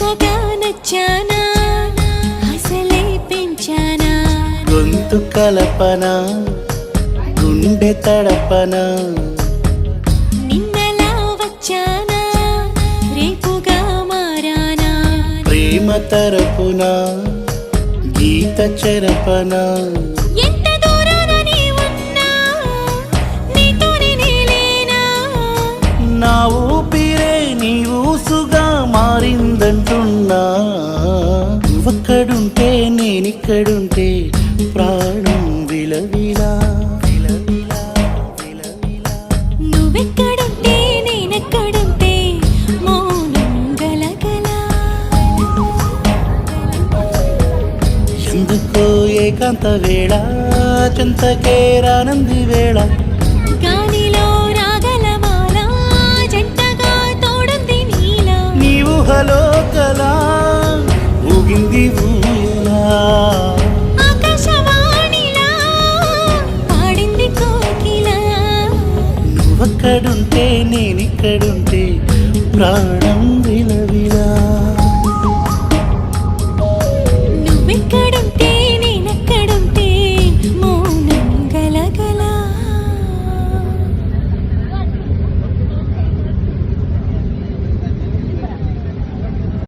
ప్రేమగా నచ్చానా అసలే పెంచానా గొంతు కలపన గుండె తడపన నిన్నలా వచ్చానా రేపుగా మారానా ప్రేమ తరపున గీత చెరపన ఎంత దూరాన నీ ఉన్నా నీతోనే నేలేనా నా ఊపిరే నీ ఊసుగా మారిందంటున్నా నువ్వక్కడుంటే నేనిక్కడుంటే ప్రాణం విలవిలా నువ్వెక్కడుంటే నేనెక్కడుంటే మౌనం గలగల ఎందుకో ఏకాంత వేళ చెంతకే రానంది వేళ గాలిలో రాగలమాల జంటగా తోడుంది నీలా నీవు హలో కలా ఊగింది ఊయలా ఆకాశవాణిలా పాడింది కోకిలా నువ్వక్కడుంటే నేనిక్కడుంటే ప్రాణం విలవిలా